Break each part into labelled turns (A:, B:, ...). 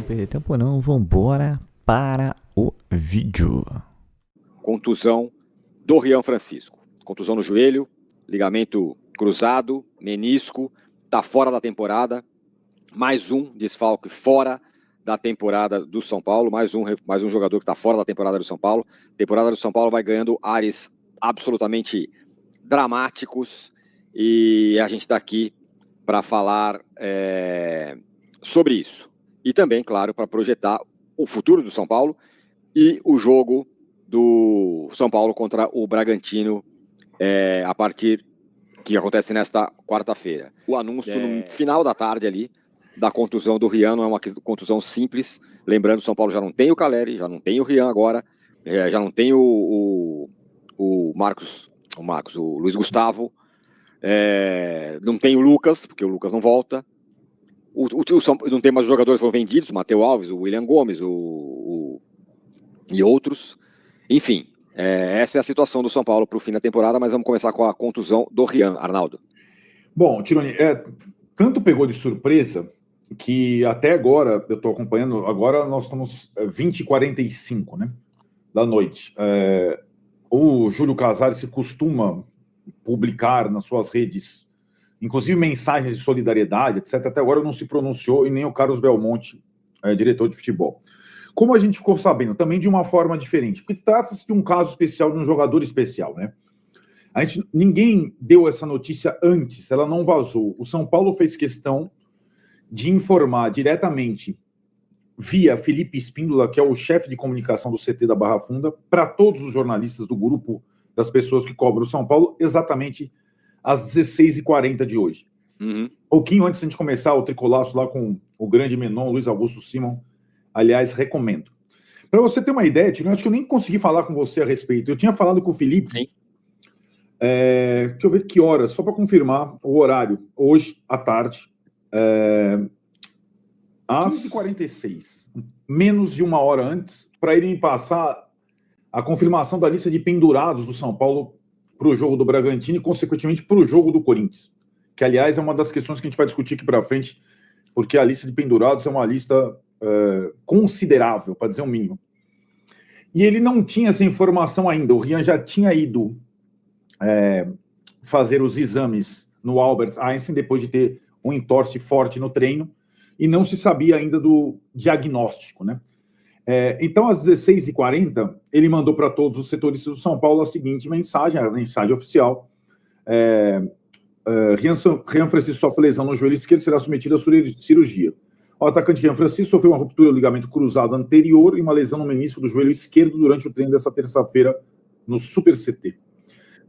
A: Vamos perder tempo não, vambora para o vídeo.
B: Contusão do Ryan Francisco. Contusão no joelho, ligamento cruzado, menisco, tá fora da temporada. Mais um desfalque fora da temporada do São Paulo, mais um jogador que está fora da temporada do São Paulo. A temporada do São Paulo vai ganhando ares absolutamente dramáticos e a gente está aqui para falar sobre isso. E também, claro, para projetar o futuro do São Paulo e o jogo do São Paulo contra o Bragantino a partir que acontece nesta quarta-feira. O anúncio no final da tarde ali da contusão do Ryan não é uma contusão simples. Lembrando, o São Paulo já não tem o Caleri, já não tem o Ryan agora, já não tem o Luiz Gustavo, não tem o Lucas, porque o Lucas não volta. Não tem mais os jogadores que foram vendidos, o Matheus Alves, o William Gomes e outros. Enfim, essa é a situação do São Paulo para o fim da temporada, mas vamos começar com a contusão do Ryan, Arnaldo.
C: Bom, Tironi, tanto pegou de surpresa que até agora, eu estou acompanhando, agora nós estamos 20h45, né, da noite. O Júlio Casares se costuma publicar nas suas redes, inclusive mensagens de solidariedade, etc. Até agora não se pronunciou, e nem o Carlos Belmonte, diretor de futebol. Como a gente ficou sabendo, também de uma forma diferente, porque trata-se de um caso especial, de um jogador especial, né? Ninguém deu essa notícia antes, ela não vazou. O São Paulo fez questão de informar diretamente, via Felipe Espíndola, que é o chefe de comunicação do CT da Barra Funda, para todos os jornalistas do grupo das pessoas que cobram o São Paulo, exatamente às 16h40 de hoje.
B: Uhum.
C: Pouquinho antes de a gente começar o tricolaço lá com o grande Menon, Luiz Augusto Simon. Aliás, recomendo. Para você ter uma ideia, Tino, acho que eu nem consegui falar com você a respeito. Eu tinha falado com o Felipe.
B: Sim.
C: Deixa eu ver que horas, só para confirmar o horário. Hoje, à tarde, às 15h46, menos de uma hora antes, para ele me passar a confirmação da lista de pendurados do São Paulo para o jogo do Bragantino e, consequentemente, para o jogo do Corinthians. Que, aliás, é uma das questões que a gente vai discutir aqui para frente, porque a lista de pendurados é uma lista considerável, para dizer o mínimo. E ele não tinha essa informação ainda. O Ryan já tinha ido fazer os exames no Albert Einstein, depois de ter um entorse forte no treino, e não se sabia ainda do diagnóstico, né? Então, às 16h40, ele mandou para todos os setoristas do São Paulo a seguinte mensagem, a mensagem oficial. Ryan Francisco sofre lesão no joelho esquerdo, será submetido à cirurgia. O atacante Ryan Francisco sofreu uma ruptura do ligamento cruzado anterior e uma lesão no menisco do joelho esquerdo durante o treino dessa terça-feira no Super CT.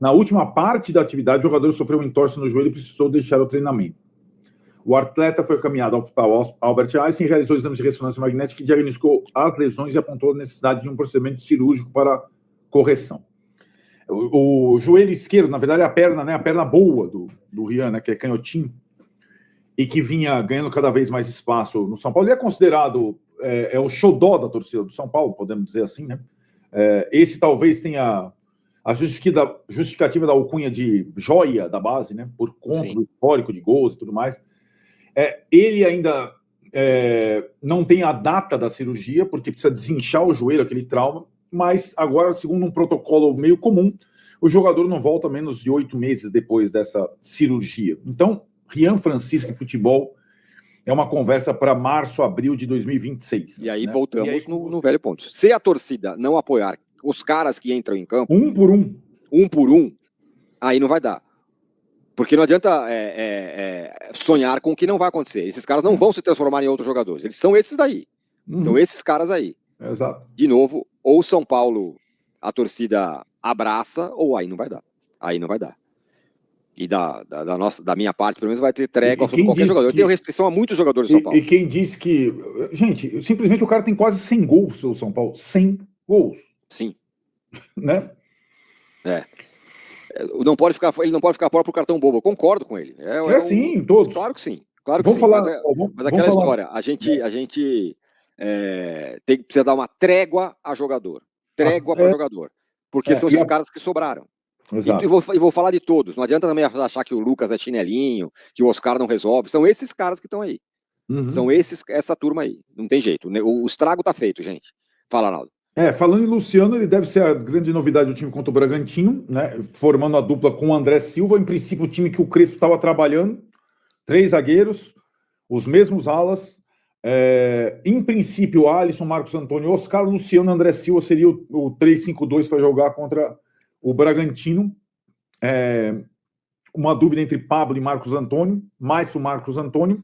C: Na última parte da atividade, o jogador sofreu um entorse no joelho e precisou deixar o treinamento. O atleta foi caminhado ao Hospital Albert Einstein, realizou exames de ressonância magnética e diagnosticou as lesões e apontou a necessidade de um procedimento cirúrgico para correção. O joelho esquerdo, na verdade, é a perna, né, a perna boa do Ryan, né, que é canhotinho, e que vinha ganhando cada vez mais espaço no São Paulo. Ele é considerado o xodó da torcida do São Paulo, podemos dizer assim, né? Esse talvez tenha a justificativa da alcunha de joia da base, né? Por conta do histórico de gols e tudo mais. Ele ainda não tem a data da cirurgia, porque precisa desinchar o joelho, aquele trauma, mas agora, segundo um protocolo meio comum, o jogador não volta menos de 8 meses depois dessa cirurgia. Então, Ryan Francisco e futebol é uma conversa para março, abril de 2026.
B: E aí, né? Voltamos no velho ponto. Se a torcida não apoiar os caras que entram em campo...
C: Um por um,
B: aí não vai dar. Porque não adianta sonhar com o que não vai acontecer. Esses caras não vão se transformar em outros jogadores. Eles são esses daí. São esses caras aí.
C: Exato.
B: De novo, ou São Paulo, a torcida abraça, ou aí não vai dar. Aí não vai dar. E da minha parte, pelo menos, vai ter trégua sobre qualquer jogador. Eu tenho restrição a muitos jogadores do São Paulo.
C: E quem disse que... Gente, simplesmente o cara tem quase 100 gols pelo São Paulo. 100 gols.
B: Sim.
C: Né?
B: Ele não pode ficar fora pro cartão bobo. Eu concordo com ele.
C: Sim, todos.
B: Claro que sim. Claro que
C: vamos
B: sim.
C: Falar,
B: mas aquela história, a gente precisa dar uma trégua a jogador. Trégua para jogador. Porque são esses caras que sobraram.
C: Exato.
B: E vou falar de todos. Não adianta também achar que o Lucas é chinelinho, que o Oscar não resolve. São esses caras que estão aí. São essa turma aí. Não tem jeito. O estrago tá feito, gente. Fala, Arnaldo.
C: Falando em Luciano, ele deve ser a grande novidade do time contra o Bragantino, né? Formando a dupla com o André Silva. Em princípio, o time que o Crespo estava trabalhando. 3 zagueiros, os mesmos alas. Em princípio, Alisson, Marcos Antônio, Oscar, Luciano, André Silva seria o 3-5-2 para jogar contra o Bragantino. Uma dúvida entre Pablo e Marcos Antônio, mais para o Marcos Antônio.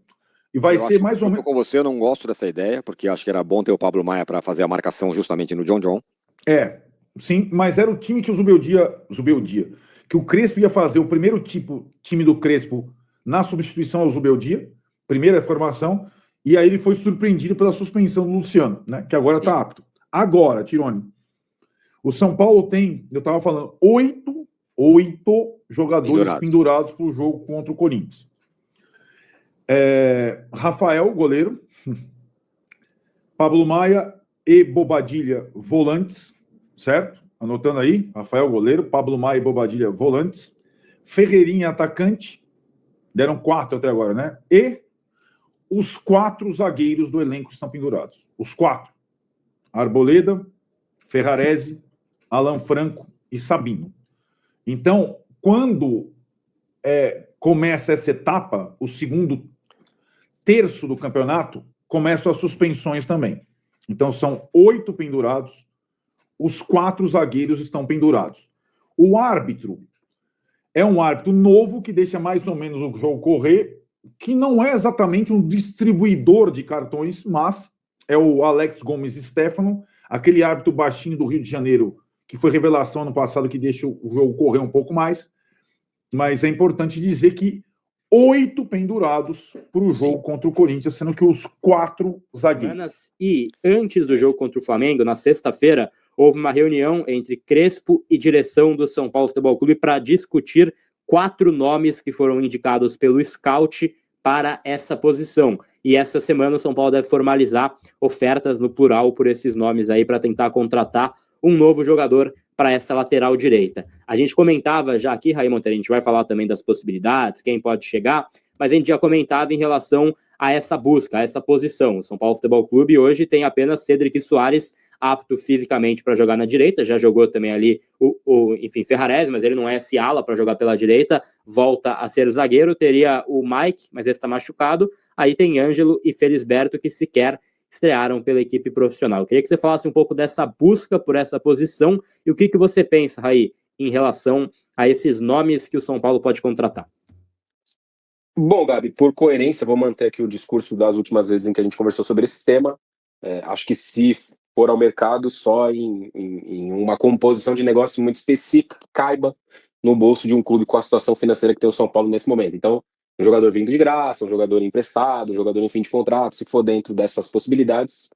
C: E vai ser mais ou menos.
B: Eu tô com você, eu não gosto dessa ideia, porque acho que era bom ter o Pablo Maia para fazer a marcação justamente no John.
C: Sim, mas era o time que o Zubeldia, que o Crespo ia fazer o primeiro time do Crespo na substituição ao Zubeldia, primeira formação, e aí ele foi surpreendido pela suspensão do Luciano, né, que agora está apto. Agora, Tironi, o São Paulo tem, eu estava falando, 8 jogadores pendurados para o jogo contra o Corinthians. Rafael, goleiro, Pablo Maia e Bobadilha, volantes, certo? Anotando aí, Rafael, goleiro, Pablo Maia e Bobadilha, volantes, Ferreirinha, atacante, deram 4 até agora, né? E os 4 zagueiros do elenco estão pendurados. Os 4. Arboleda, Ferrarese, Alan Franco e Sabino. Então, quando começa essa etapa, o segundo terço do campeonato, começam as suspensões também. Então, são 8 pendurados, os 4 zagueiros estão pendurados. O árbitro é um árbitro novo que deixa mais ou menos o jogo correr, que não é exatamente um distribuidor de cartões, mas é o Alex Gomes Stefano, aquele árbitro baixinho do Rio de Janeiro, que foi revelação ano passado, que deixa o jogo correr um pouco mais. Mas é importante dizer que 8 pendurados para o jogo contra o Corinthians, sendo que os 4 zagueiros.
D: E antes do jogo contra o Flamengo, na sexta-feira, houve uma reunião entre Crespo e direção do São Paulo Futebol Clube para discutir 4 nomes que foram indicados pelo Scout para essa posição. E essa semana o São Paulo deve formalizar ofertas no plural por esses nomes aí para tentar contratar um novo jogador para essa lateral direita. A gente comentava já aqui, Raimundo, a gente vai falar também das possibilidades, quem pode chegar, mas a gente já comentava em relação a essa busca, a essa posição. O São Paulo Futebol Clube hoje tem apenas Cedric Soares apto fisicamente para jogar na direita, já jogou também ali enfim, Ferrarese, mas ele não é esse ala para jogar pela direita, volta a ser zagueiro, teria o Mike, mas esse está machucado, aí tem Ângelo e Felisberto que sequer estrearam pela equipe profissional. Eu queria que você falasse um pouco dessa busca por essa posição e o que você pensa, Raí, em relação a esses nomes que o São Paulo pode contratar.
E: Bom, Gabi, por coerência, vou manter aqui o discurso das últimas vezes em que a gente conversou sobre esse tema. Acho que se for ao mercado só em uma composição de negócio muito específica que caiba no bolso de um clube com a situação financeira que tem o São Paulo nesse momento. Então, um jogador vindo de graça, um jogador emprestado, um jogador em fim de contrato, se for dentro dessas possibilidades,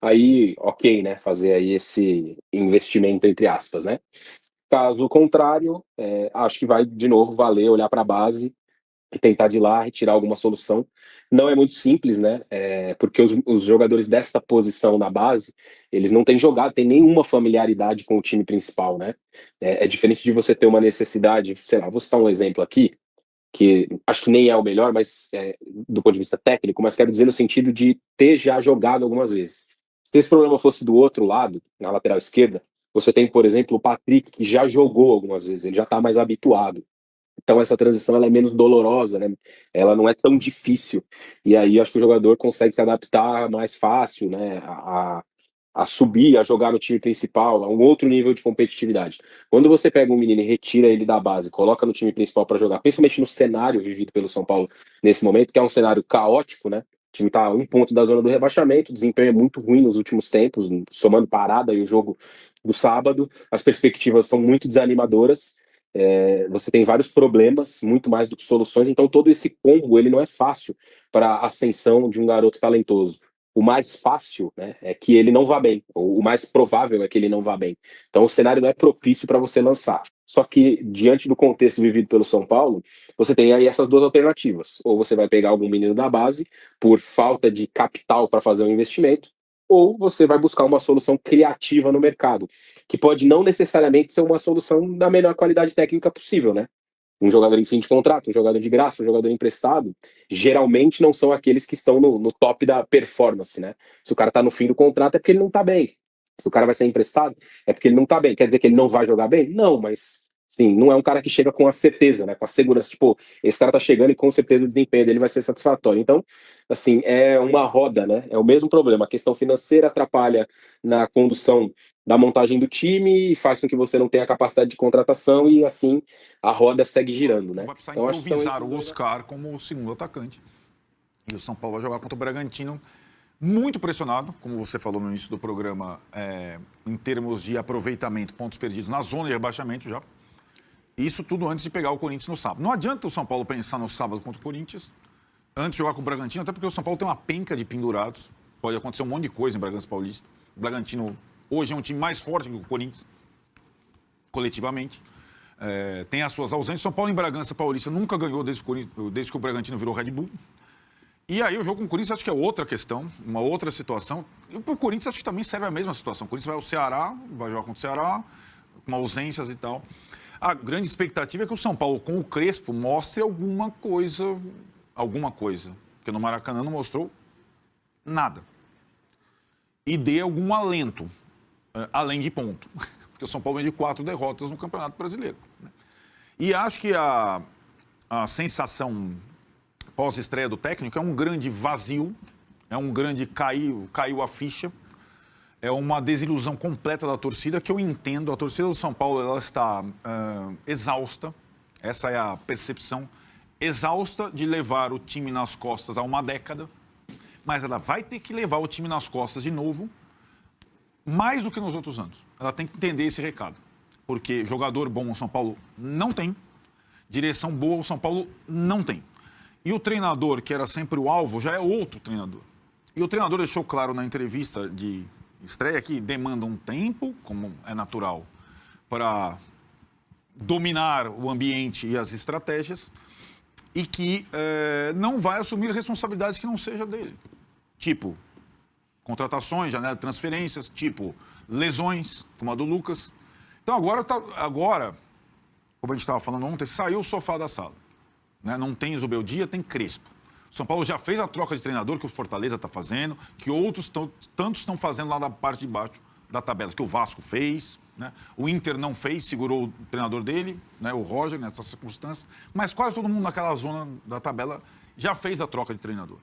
E: aí ok, né, fazer aí esse investimento entre aspas, né. Caso contrário, acho que vai de novo valer olhar para a base e tentar de lá retirar alguma solução. Não é muito simples, né, porque os jogadores dessa posição na base, eles não têm jogado, tem nenhuma familiaridade com o time principal, né. É diferente de você ter uma necessidade, sei lá, vou citar um exemplo aqui, que acho que nem é o melhor, mas do ponto de vista técnico, mas quero dizer no sentido de ter já jogado algumas vezes. Se esse problema fosse do outro lado, na lateral esquerda, você tem, por exemplo, o Patrick, que já jogou algumas vezes, ele já está mais habituado. Então essa transição ela é menos dolorosa, né? Ela não é tão difícil. E aí acho que o jogador consegue se adaptar mais fácil, né? A subir, a jogar no time principal, a um outro nível de competitividade. Quando você pega um menino e retira ele da base, coloca no time principal para jogar, principalmente no cenário vivido pelo São Paulo nesse momento, que é um cenário caótico, né? O time está a 1 ponto da zona do rebaixamento, o desempenho é muito ruim nos últimos tempos, somando parada e o jogo do sábado, as perspectivas são muito desanimadoras, você tem vários problemas, muito mais do que soluções, então todo esse combo ele não é fácil para a ascensão de um garoto talentoso. O mais fácil, né, é que ele não vá bem, ou o mais provável é que ele não vá bem. Então o cenário não é propício para você lançar. Só que, diante do contexto vivido pelo São Paulo, você tem aí essas 2 alternativas. Ou você vai pegar algum menino da base, por falta de capital para fazer um investimento, ou você vai buscar uma solução criativa no mercado, que pode não necessariamente ser uma solução da melhor qualidade técnica possível, né? um jogador em fim de contrato, um jogador de graça, um jogador emprestado, geralmente não são aqueles que estão no top da performance, né? Se o cara tá no fim do contrato é porque ele não tá bem. Se o cara vai ser emprestado, é porque ele não tá bem. Quer dizer que ele não vai jogar bem? Não, mas sim, não é um cara que chega com a certeza, né? Com a segurança, tipo, esse cara tá chegando e com certeza o desempenho dele vai ser satisfatório. Então, assim, é uma roda, né? É o mesmo problema. A questão financeira atrapalha na condução da montagem do time e faz com que você não tenha capacidade de contratação e assim a roda segue girando, né?
F: Vai precisar
E: Então, acho que são
F: improvisar
E: esses
F: o
E: dois.
F: Oscar como o segundo atacante. E o São Paulo vai jogar contra o Bragantino muito pressionado, como você falou no início do programa, em termos de aproveitamento, pontos perdidos na zona de rebaixamento já. Isso tudo antes de pegar o Corinthians no sábado. Não adianta o São Paulo pensar no sábado contra o Corinthians, antes de jogar com o Bragantino, até porque o São Paulo tem uma penca de pendurados. Pode acontecer um monte de coisa em Bragança Paulista. O Bragantino hoje é um time mais forte que o Corinthians, coletivamente. Tem as suas ausências. São Paulo em Bragança Paulista nunca ganhou desde que o Bragantino virou Red Bull. E aí o jogo com o Corinthians acho que é outra questão, uma outra situação. E para o Corinthians acho que também serve a mesma situação. O Corinthians vai ao Ceará, vai jogar contra o Ceará, com ausências e tal. A grande expectativa é que o São Paulo, com o Crespo, mostre alguma coisa. Porque no Maracanã não mostrou nada. E dê algum alento, além de ponto. Porque o São Paulo vem de 4 derrotas no Campeonato Brasileiro. E acho que a sensação pós-estreia do técnico é um grande vazio, é um grande caiu a ficha, é uma desilusão completa da torcida, que eu entendo. A torcida do São Paulo ela está exausta, essa é a percepção, exausta de levar o time nas costas há uma década, mas ela vai ter que levar o time nas costas de novo, mais do que nos outros anos. Ela tem que entender esse recado, porque jogador bom o São Paulo não tem, direção boa o São Paulo não tem. E o treinador, que era sempre o alvo, já é outro treinador. E o treinador deixou claro na entrevista de estreia que demanda um tempo, como é natural, para dominar o ambiente e as estratégias, e que não vai assumir responsabilidades que não seja dele. Tipo, contratações, janela de transferências, tipo, lesões, como a do Lucas. Então agora, como a gente estava falando ontem, saiu o sofá da sala. Né? Não tem Zubeldia, tem Crespo. O São Paulo já fez a troca de treinador que o Fortaleza está fazendo, que outros tantos estão fazendo lá na parte de baixo da tabela, que o Vasco fez, né? O Inter não fez, segurou o treinador dele, né? O Roger, nessas circunstâncias, mas quase todo mundo naquela zona da tabela já fez a troca de treinador.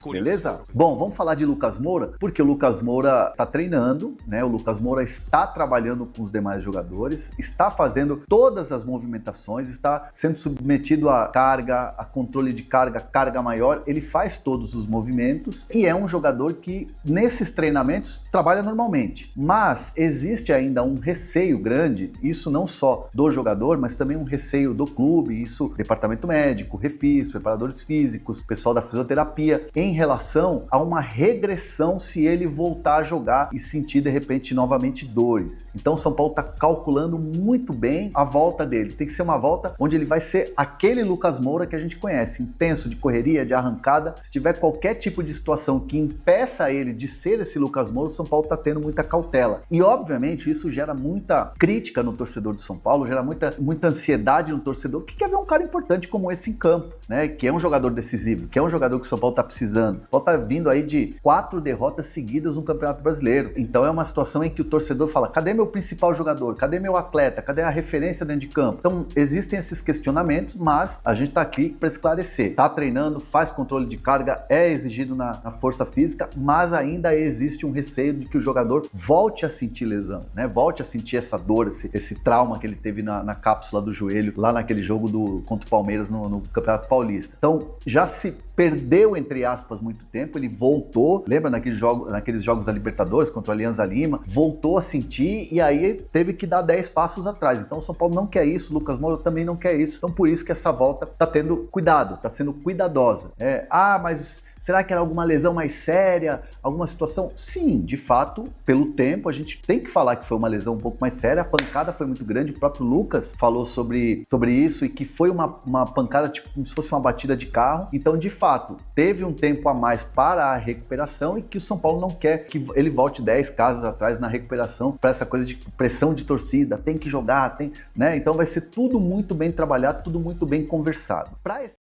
G: Beleza? Bom, vamos falar de Lucas Moura, porque o Lucas Moura está treinando, né? O Lucas Moura está trabalhando com os demais jogadores, está fazendo todas as movimentações, está sendo submetido a carga, a controle de carga maior, ele faz todos os movimentos e é um jogador que nesses treinamentos trabalha normalmente, mas existe ainda um receio grande, isso não só do jogador, mas também um receio do clube, isso departamento médico, refis, preparadores físicos, pessoal da fisioterapia, em relação a uma regressão se ele voltar a jogar e sentir de repente novamente dores. Então o São Paulo está calculando muito bem a volta dele. Tem que ser uma volta onde ele vai ser aquele Lucas Moura que a gente conhece, intenso, de correria, de arrancada. Se tiver qualquer tipo de situação que impeça ele de ser esse Lucas Moura, o São Paulo está tendo muita cautela. E obviamente isso gera muita crítica no torcedor do São Paulo, gera muita ansiedade no torcedor que quer ver um cara importante como esse em campo, né? Que é um jogador decisivo, que é um jogador que o São Paulo está precisando. O Paulo tá vindo aí de 4 derrotas seguidas no Campeonato Brasileiro. Então é uma situação em que o torcedor fala, cadê meu principal jogador? Cadê meu atleta? Cadê a referência dentro de campo? Então existem esses questionamentos, mas a gente tá aqui para esclarecer. Tá treinando, faz controle de carga, é exigido na força física, mas ainda existe um receio de que o jogador volte a sentir lesão, né? Volte a sentir essa dor, esse trauma que ele teve na cápsula do joelho, lá naquele jogo contra o Palmeiras no Campeonato Paulista. Então já se perdeu, entre aspas, muito tempo, ele voltou, lembra naqueles jogos da Libertadores contra o Alianza Lima, voltou a sentir e aí teve que dar 10 passos atrás. Então o São Paulo não quer isso, o Lucas Moura também não quer isso, então por isso que essa volta tá tendo cuidado, tá sendo cuidadosa. Mas Será que era alguma lesão mais séria? Alguma situação? Sim, de fato, pelo tempo, a gente tem que falar que foi uma lesão um pouco mais séria. A pancada foi muito grande. O próprio Lucas falou sobre isso e que foi uma pancada tipo como se fosse uma batida de carro. Então, de fato, teve um tempo a mais para a recuperação e que o São Paulo não quer que ele volte 10 casas atrás na recuperação para essa coisa de pressão de torcida. Tem que jogar, né? Então vai ser tudo muito bem trabalhado, tudo muito bem conversado. Para esse